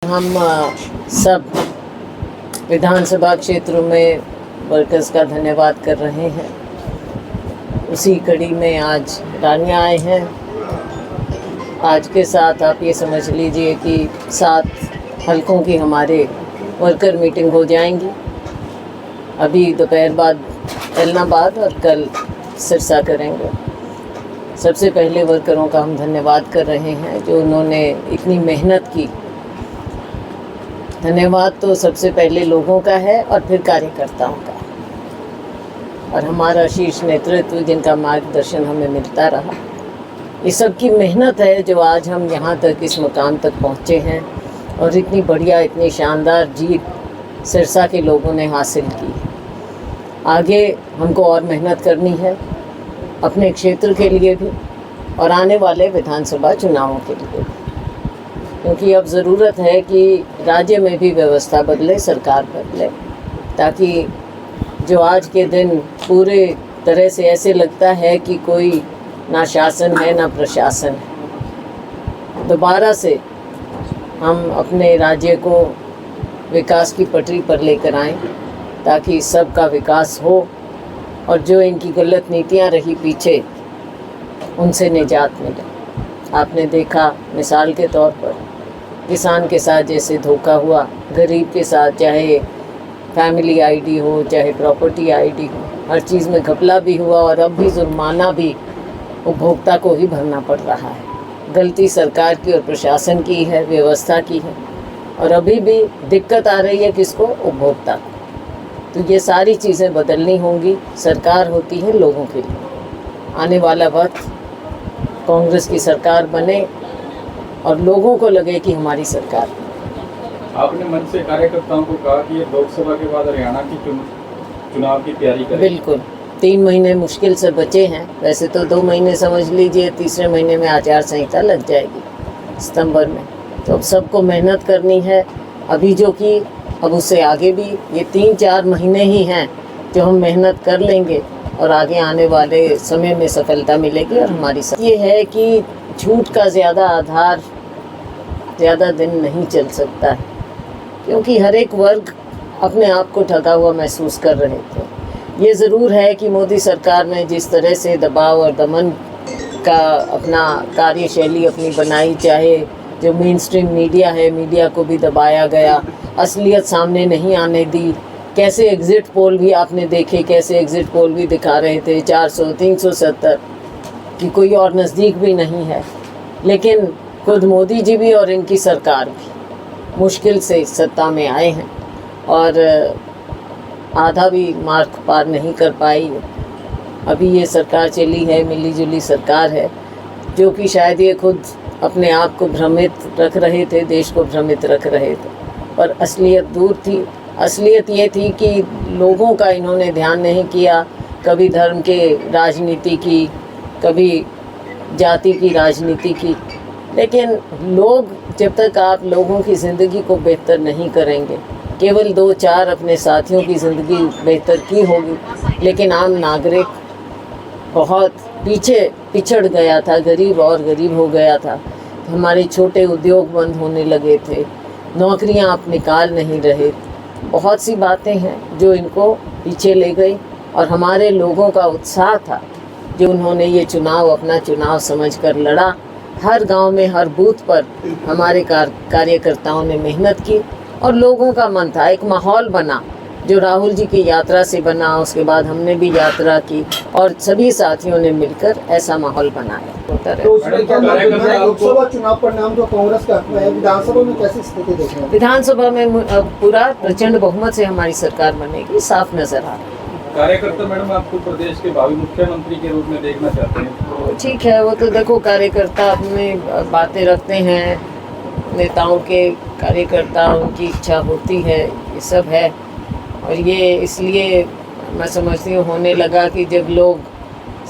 हम सब विधानसभा क्षेत्रों में वर्कर्स का धन्यवाद कर रहे हैं। उसी कड़ी में आज रानिया आए हैं। आज के साथ आप ये समझ लीजिए कि 7 हलकों की हमारे वर्कर मीटिंग हो जाएंगी। अभी दोपहर बाद एलनाबाद और कल सिरसा करेंगे। सबसे पहले वर्करों का हम धन्यवाद कर रहे हैं जो उन्होंने इतनी मेहनत की। धन्यवाद तो सबसे पहले लोगों का है और फिर कार्यकर्ताओं का, और हमारा शीर्ष नेतृत्व जिनका मार्गदर्शन हमें मिलता रहा। ये सब की मेहनत है जो आज हम यहाँ तक इस मुकाम तक पहुँचे हैं और इतनी बढ़िया, इतनी शानदार जीत सिरसा के लोगों ने हासिल की। आगे हमको और मेहनत करनी है अपने क्षेत्र के लिए भी और आने वाले विधानसभा चुनावों के लिए भी, क्योंकि अब ज़रूरत है कि राज्य में भी व्यवस्था बदले, सरकार बदले, ताकि जो आज के दिन पूरे तरह से ऐसे लगता है कि कोई ना शासन है ना प्रशासन है, दोबारा से हम अपने राज्य को विकास की पटरी पर लेकर आएं ताकि सबका विकास हो और जो इनकी गलत नीतियां रही पीछे उनसे निजात मिले। आपने देखा मिसाल के तौर पर किसान के साथ जैसे धोखा हुआ, गरीब के साथ चाहे फैमिली आईडी हो चाहे प्रॉपर्टी आईडी हो, हर चीज़ में घपला भी हुआ और अब भी जुर्माना भी उपभोक्ता को ही भरना पड़ रहा है। गलती सरकार की और प्रशासन की है, व्यवस्था की है, और अभी भी दिक्कत आ रही है किसको? उपभोक्ता को। तो ये सारी चीज़ें बदलनी होंगी। सरकार होती है लोगों के लिए। आने वाला वक्त कांग्रेस की सरकार बने और लोगों को लगे कि हमारी सरकार। आपने मंच से कार्यकर्ताओं को कहा कि ये लोकसभा के बाद हरियाणा की चुनाव की तैयारी करें। बिल्कुल, 3 महीने मुश्किल से बचे हैं। वैसे तो 2 महीने समझ लीजिए, तीसरे महीने में आचार संहिता लग जाएगी सितंबर में। तो अब सबको मेहनत करनी है अभी, जो कि अब उससे आगे भी ये 3-4 महीने ही हैं जो हम मेहनत कर लेंगे और आगे आने वाले समय में सफलता मिलेगी। और हमारी ये है कि झूठ का ज़्यादा आधार ज़्यादा दिन नहीं चल सकता है, क्योंकि हर एक वर्ग अपने आप को ठगा हुआ महसूस कर रहे थे। ये ज़रूर है कि मोदी सरकार ने जिस तरह से दबाव और दमन का अपना कार्यशैली अपनी बनाई, चाहे जो मेन स्ट्रीम मीडिया है, मीडिया को भी दबाया गया, असलियत सामने नहीं आने दी। कैसे एग्ज़िट पोल भी आपने देखे, कैसे एग्ज़िट पोल भी दिखा रहे थे 400, 370 कि कोई और नज़दीक भी नहीं है। लेकिन खुद मोदी जी भी और इनकी सरकार भी मुश्किल से सत्ता में आए हैं और आधा भी मार्क पार नहीं कर पाई। अभी ये सरकार चली है, मिली जुली सरकार है, जो कि शायद ये खुद अपने आप को भ्रमित रख रहे थे, देश को भ्रमित रख रहे थे, पर असलियत दूर थी। असलियत ये थी कि लोगों का इन्होंने ध्यान नहीं किया, कभी धर्म के राजनीति की, कभी जाति की राजनीति की। लेकिन लोग, जब तक आप लोगों की ज़िंदगी को बेहतर नहीं करेंगे, केवल 2-4 अपने साथियों की ज़िंदगी बेहतर की होगी, लेकिन आम नागरिक बहुत पीछे पिछड़ गया था, गरीब और गरीब हो गया था। हमारे छोटे उद्योग बंद होने लगे थे, नौकरियां आप निकाल नहीं रहे। बहुत सी बातें हैं जो इनको पीछे ले गई, और हमारे लोगों का उत्साह था जो उन्होंने ये चुनाव अपना चुनाव समझकर लड़ा। हर गांव में, हर बूथ पर हमारे कार्यकर्ताओं ने मेहनत की और लोगों का मन था, एक माहौल बना जो राहुल जी की यात्रा से बना। उसके बाद हमने भी यात्रा की और सभी साथियों ने मिलकर ऐसा माहौल बनाया। तो लोकसभा चुनाव परिणाम जो कांग्रेस का है, विधानसभा में कैसी स्थिति देख रहे हैं? विधानसभा में पूरा प्रचंड बहुमत से हमारी सरकार बनेगी, साफ नजर आ रहा है। कार्यकर्ता मैडम आपको प्रदेश के भावी मुख्यमंत्री के रूप में देखना चाहते हैं? ठीक है, वो तो देखो कार्यकर्ता अपने बातें रखते हैं, नेताओं के कार्यकर्ता उनकी इच्छा होती है, ये सब है। और ये इसलिए मैं समझती हूँ होने लगा कि जब लोग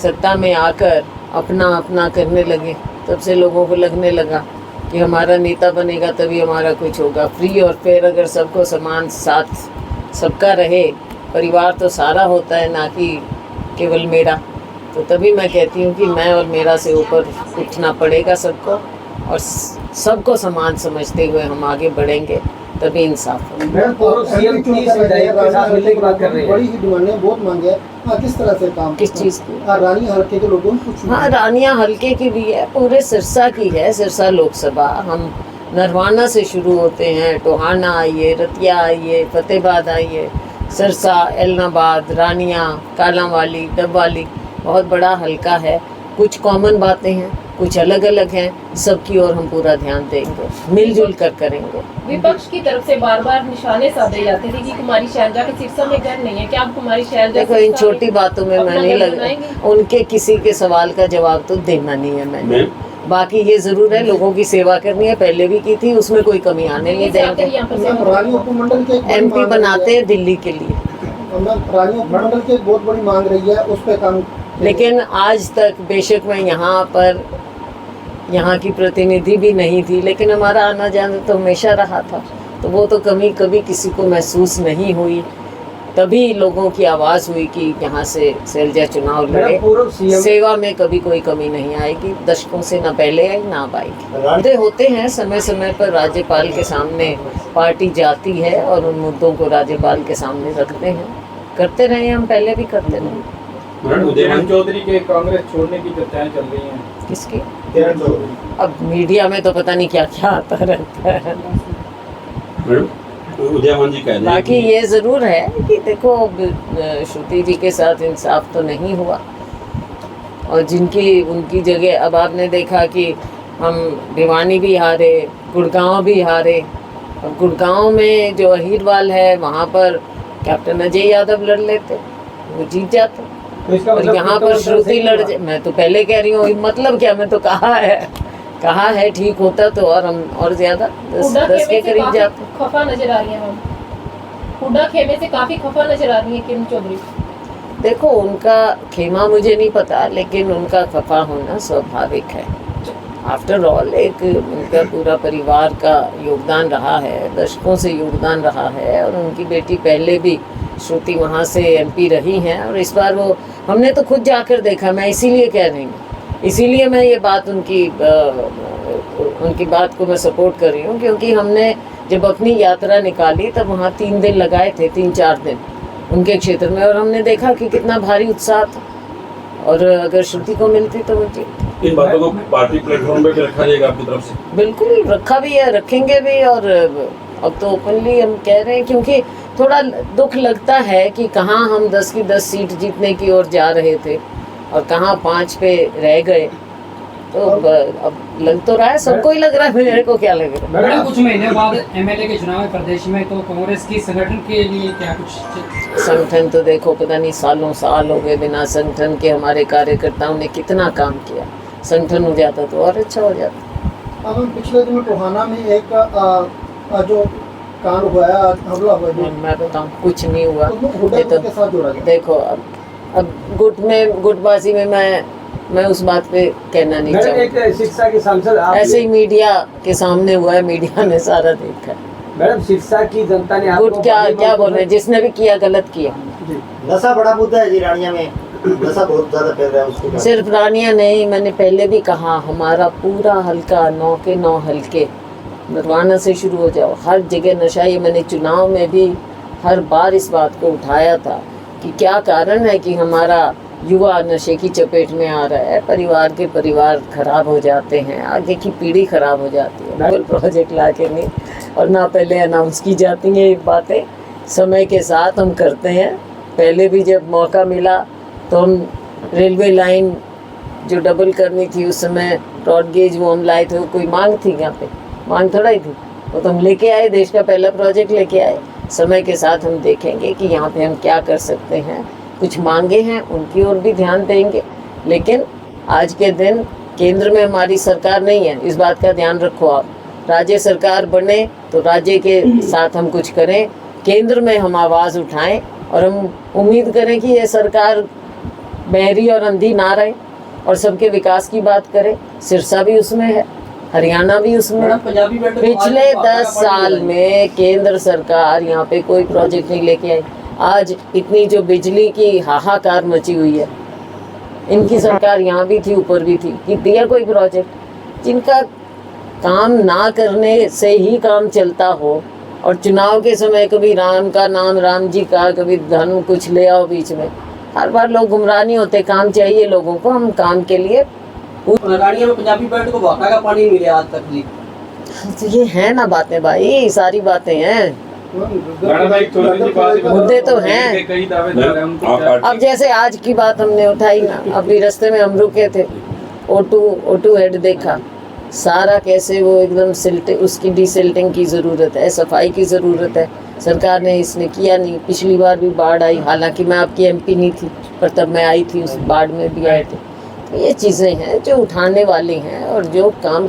सत्ता में आकर अपना अपना करने लगे, तब से लोगों को लगने लगा कि हमारा नेता बनेगा तभी हमारा कुछ होगा। फ्री और फेयर अगर सबको समान साथ सबका रहे, परिवार तो सारा होता है, ना कि केवल मेरा। तो तभी मैं कहती हूँ कि मैं और मेरा से ऊपर उठना पड़ेगा सबको, और सबको समान समझते हुए हम आगे बढ़ेंगे, तभी इंसाफ होगा। मैडम पूर्व सीएम की विधायक के साथ मिलने की बात कर रहे बड़ी हैं। ही डिमांड है, बहुत मांगे है। हाँ, किस तरह से काम किस चीज़ की? रानी हल्के के लोगों को कुछ हाँ, रानिया हल्के की भी है, पूरे सिरसा की है। सिरसा लोकसभा हम नरवाना से शुरू होते हैं, टोहाना आइए, रतिया आइए, फतेहाबाद आइए, सिरसा, एलनाबाद, रानिया, कालांवाली, डबवाली, बहुत बड़ा हल्का है। कुछ कॉमन बातें हैं, कुछ अलग अलग हैं, सबकी ओर हम पूरा ध्यान देंगे, मिलजुल कर करेंगे। विपक्ष की तरफ से बार बार निशाने साधे जाते थे कि कुमारी शैलजा के सिरसा में घर नहीं है, क्या आप कुमारी शैलजा देखो, इन छोटी बातों में मैं नहीं लग, उनके किसी के सवाल का जवाब तो देना नहीं है मैंने। बाकी ये जरूर है, लोगों की सेवा करनी है, पहले भी की थी, उसमें कोई कमी आने नहीं देंगे। रानी उपमंडल के MP बनाते हैं दिल्ली के लिए, रानी उपमंडल की एक बहुत बड़ी मांग रही है, उस पर काम। लेकिन आज तक बेशक मैं यहाँ की प्रतिनिधि भी नहीं थी, लेकिन हमारा आना जाना तो हमेशा रहा था, तो वो तो कमी कभी किसी को महसूस नहीं हुई। तभी लोगों की आवाज़ हुई कि यहाँ से शैलजा चुनाव लड़े। पूर्व सीएम सेवा में कभी कोई कमी नहीं आएगी, दशकों से ना पहले आई ना अब आएगी। होते हैं समय समय पर राज्यपाल के सामने पार्टी जाती है और उन मुद्दों को राज्यपाल के सामने रखते हैं, करते रहे, हम पहले भी करते रहे। किरण चौधरी के कांग्रेस छोड़ने की चर्चाएं चल रही हैं। किसकी? किरण चौधरी। अब मीडिया में तो पता नहीं क्या क्या आता रहता है। उदयमान जी कह रहे हैं बाकी ये ज़रूर है कि देखो, श्रुति जी के साथ इंसाफ तो नहीं हुआ, और उनकी जगह अब आपने देखा कि हम भिवानी भी हारे, गुड़गांव भी हारे। अब गुड़गांव में जो अहीरवाल है, वहाँ पर कैप्टन अजय यादव लड़ लेते, वो जीत जाते। तो इसका और मतलब यहाँ पर श्रुति लड़ जाए, मैं तो पहले कह रही हूँ, मतलब क्या, मैं तो कहा है ठीक होता तो और हम और ज्यादा 10 के करीब जाते। खफा नजर आ रही है हम, हुड्डा खेमे से काफी खफा नजर आ रही है किरण चौधरी। देखो, उनका खेमा मुझे नहीं पता, लेकिन उनका खफा होना स्वाभाविक है। आफ्टर ऑल एक उनका पूरा परिवार का योगदान रहा है, दशकों से योगदान रहा है, और उनकी बेटी पहले भी श्रुति वहाँ से MP रही हैं, और इस बार वो हमने तो खुद जाकर देखा। मैं इसीलिए कह रही हूँ, इसीलिए मैं ये बात उनकी बात को मैं सपोर्ट कर रही हूँ, क्योंकि हमने जब अपनी यात्रा निकाली तब वहाँ 3 दिन लगाए थे, 3-4 दिन उनके क्षेत्र में, और हमने देखा कि कितना भारी उत्साह था, और अगर श्रुति को मिलती तो वो जीतती। इन बातों को पार्टी प्लेटफॉर्म पे रखा जाएगा आपकी तरफ से? बिल्कुल रखा भी है, रखेंगे भी, और अब तो ओपनली हम कह रहे हैं, क्योंकि थोड़ा दुख लगता है कि कहाँ हम 10 की 10 सीट जीतने की ओर जा रहे थे और कहाँ 5 पे रह गए। तो अब लग तो रहा है, सबको ही लग रहा है, मेरे को क्या लग रहा है। मैडम, कुछ महीने बाद MLA के चुनाव है प्रदेश में, तो कांग्रेस की संगठन के लिए क्या कुछ? संगठन तो देखो, पता नहीं सालों साल हो गए बिना संगठन के हमारे कार्यकर्ताओं ने कितना काम किया। संगठन हो जाता तो और अच्छा हो जाता। अब हम पिछले दिनों टोहाना में एक जो कांड हुआ है, हमला हुआ है, मैं बताऊँ, कुछ नहीं हुआ। तो हुड्डा ये तो के साथ जोड़ा गया। देखो, अब गुटबाजी में मैं उस बात पे कहना नहीं मैडम, चाहूँगी। एक सिरसा की सांसद आप ऐसे ही मीडिया के सामने हुआ है, मीडिया ने सारा देखा है। मैडम, सिरसा की जनता ने आपको गुट क्या बोल रहे हैं, जिसने भी किया गलत किया। जी, नशा बड़ा मुद्दा है जी रानिया में, नशा बहुत ज्यादा फैल रहा है उसको। सिर्फ रानिया नहीं, मैंने पहले भी कहा, हमारा पूरा हल्का 9 के 9 हल्के, नरवाना से शुरू हो जाओ, हर जगह नशा। ये मैंने चुनाव में भी हर बार इस बात को उठाया था कि क्या कारण है कि हमारा युवा नशे की चपेट में आ रहा है, परिवार खराब हो जाते हैं, आगे की पीढ़ी खराब हो जाती है। बिल्कुल प्रोजेक्ट ला के नहीं, और ना पहले अनाउंस की जाती हैं ये बातें, समय के साथ हम करते हैं। पहले भी जब मौका मिला तो हम रेलवे लाइन जो डबल करनी थी, उस समय ब्रॉड गेज वो हम लाए थे, वो कोई मांग थी यहाँ पे, मांग थोड़ा ही थी, वो तो हम लेके आए, देश का पहला प्रोजेक्ट लेके आए। समय के साथ हम देखेंगे कि यहाँ पे हम क्या कर सकते हैं, कुछ मांगे हैं उनकी ओर भी ध्यान देंगे। लेकिन आज के दिन केंद्र में हमारी सरकार नहीं है, इस बात का ध्यान रखो आप। राज्य सरकार बने तो राज्य के साथ हम कुछ करें, केंद्र में हम आवाज़ उठाएं, और हम उम्मीद करें कि ये सरकार बहरी और अंधी ना रहे और सबके विकास की बात करे। सिरसा भी उसमें है, हरियाणा भी उसमें है। पिछले 10 साल में केंद्र सरकार यहाँ पे कोई प्रोजेक्ट नहीं लेके आई। आज इतनी जो बिजली की हाहाकार मची हुई है, इनकी सरकार यहाँ भी थी, ऊपर भी थी, कि दिया कोई प्रोजेक्ट? जिनका काम ना करने से ही काम चलता हो, और चुनाव के समय कभी राम का नाम, राम जी का, कभी धर्म कुछ ले आओ बीच में, हर बार लोग गुमराह नहीं होते। काम चाहिए लोगों को, हम काम के लिए। रानिया में पंजाबी बेल्ट को वाका का पानी मिले आज तक जी। तो ये है ना बातें भाई, सारी बातें हैं, राणा भाई थोड़ी सी बात मुद्दे तो हैं। कई दावेदार हैं उनको आप क्या- पार्टी अब जैसे आज की बात हमने उठाई ना, अभी रास्ते में हम रुके थे, O2 हेड देखा, सारा कैसे वो एकदम सिल्टे, उसकी डिसिल्टिंग की ज़रूरत है, सफाई की ज़रूरत है। सरकार ने इसने किया नहीं। पिछली बार भी बाढ़ आई, हालांकि मैं आपकी MP नहीं थी, पर तब मैं आई थी, उस बाढ़ में भी आए थे। तो ये चीज़ें हैं जो उठाने वाली हैं, और जो काम